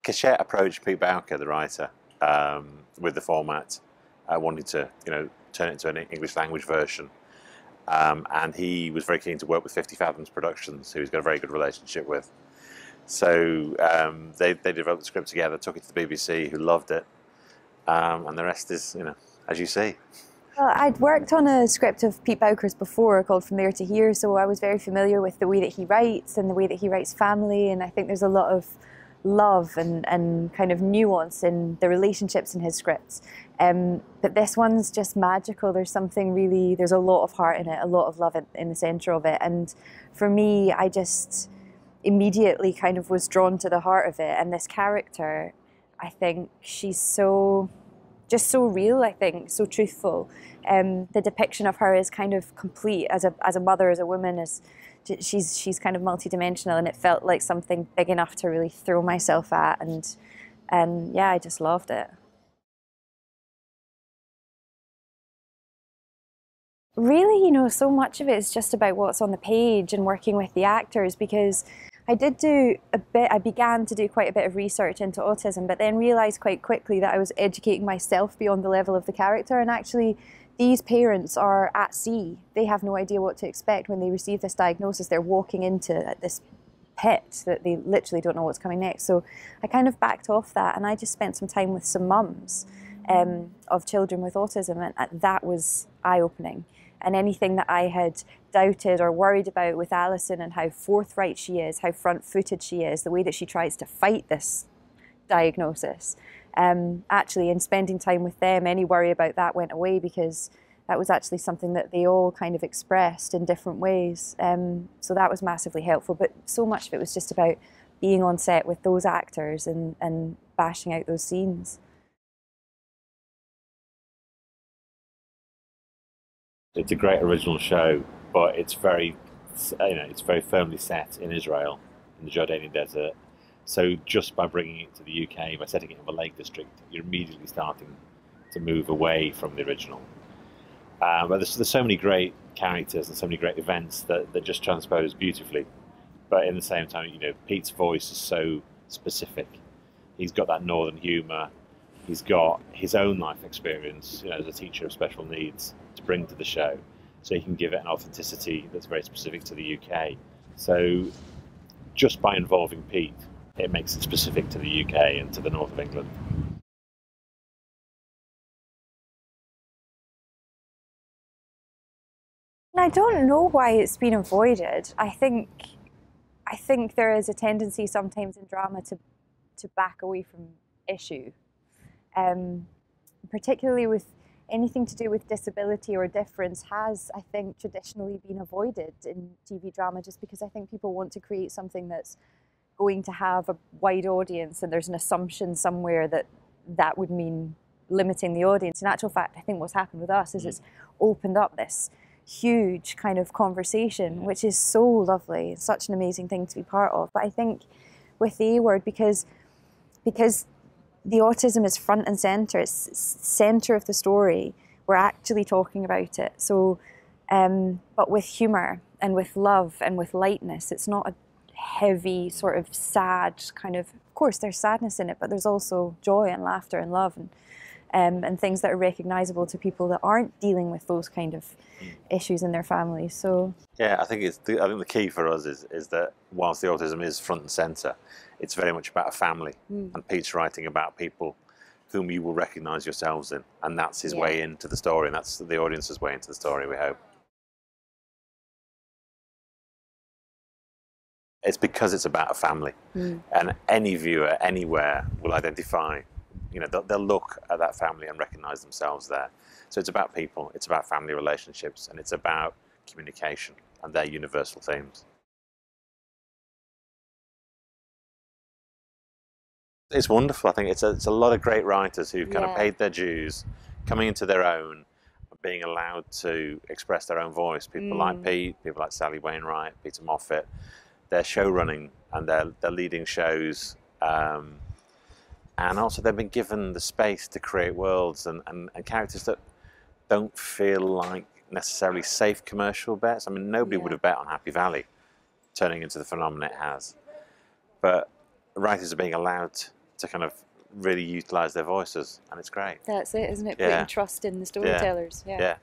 Keshet approached Peter Bowker, the writer, with the format, wanting to, turn it into an English language version. And he was very keen to work with 50 Fathoms Productions, who he's got a very good relationship with. So they developed the script together, took it to the BBC, who loved it, and the rest is, as you see. Well, I'd worked on a script of Pete Bowker's before called From There to Here, so I was very familiar with the way that he writes and the way that he writes family, and I think there's a lot of love and kind of nuance in the relationships in his scripts. But this one's just magical. There's something really, there's a lot of heart in it, a lot of love in the centre of it, and for me, I just immediately kind of was drawn to the heart of it. And this character, I think she's just so real, I think, so truthful. The depiction of her is kind of complete as a mother, as a woman, she's kind of multidimensional, and it felt like something big enough to really throw myself at, and yeah, I just loved it. Really, so much of it is just about what's on the page and working with the actors, because I began to do quite a bit of research into autism, but then realised quite quickly that I was educating myself beyond the level of the character, and actually these parents are at sea. They have no idea what to expect when they receive this diagnosis. They're walking into this pit that they literally don't know what's coming next. So I kind of backed off that, and I just spent some time with some mums of children with autism, and that was eye-opening. And anything that I had doubted or worried about with Alison, and how forthright she is, how front-footed she is, the way that she tries to fight this diagnosis, actually in spending time with them, any worry about that went away, because that was actually something that they all kind of expressed in different ways. So that was massively helpful, but so much of it was just about being on set with those actors and bashing out those scenes. It's a great original show, but it's very firmly set in Israel, in the Jordanian desert. So just by bringing it to the UK, by setting it in the Lake District, you're immediately starting to move away from the original. But there's so many great characters and so many great events that just transpose beautifully. But in the same time, Pete's voice is so specific. He's got that northern humour. He's got his own life experience, as a teacher of special needs, to bring to the show, so he can give it an authenticity that's very specific to the UK. So just by involving Pete, it makes it specific to the UK and to the north of England. I don't know why it's been avoided. I think there is a tendency sometimes in drama to back away from issue. Particularly with anything to do with disability or difference has, I think, traditionally been avoided in TV drama, just because I think people want to create something that's going to have a wide audience, and there's an assumption somewhere that would mean limiting the audience. In actual fact, I think what's happened with us is it's opened up this huge kind of conversation, which is so lovely. It's such an amazing thing to be part of. But I think with the A Word, because the autism is front and centre, it's centre of the story, we're actually talking about it. So, but with humour and with love and with lightness. It's not a heavy sort of sad kind of course there's sadness in it, but there's also joy and laughter and love and things that are recognisable to people that aren't dealing with those kind of issues in their families. So yeah, I think the key for us is that whilst the autism is front and centre, it's very much about a family, and Pete's writing about people whom you will recognise yourselves in, and that's his way into the story, and that's the audience's way into the story, we hope. It's because it's about a family, and any viewer anywhere will identify, they'll look at that family and recognise themselves there. So it's about people, it's about family relationships, and it's about communication and their universal themes. It's wonderful. I think it's a lot of great writers who've kind of paid their dues, coming into their own, being allowed to express their own voice. People like Pete, people like Sally Wainwright, Peter Moffat. They're show running and they're leading shows, and also they've been given the space to create worlds and characters that don't feel like necessarily safe commercial bets. I mean, nobody would have bet on Happy Valley turning into the phenomenon it has, but writers are being allowed to kind of really utilise their voices, and it's great. That's it, isn't it? Yeah. Putting trust in the storytellers. Yeah. Yeah.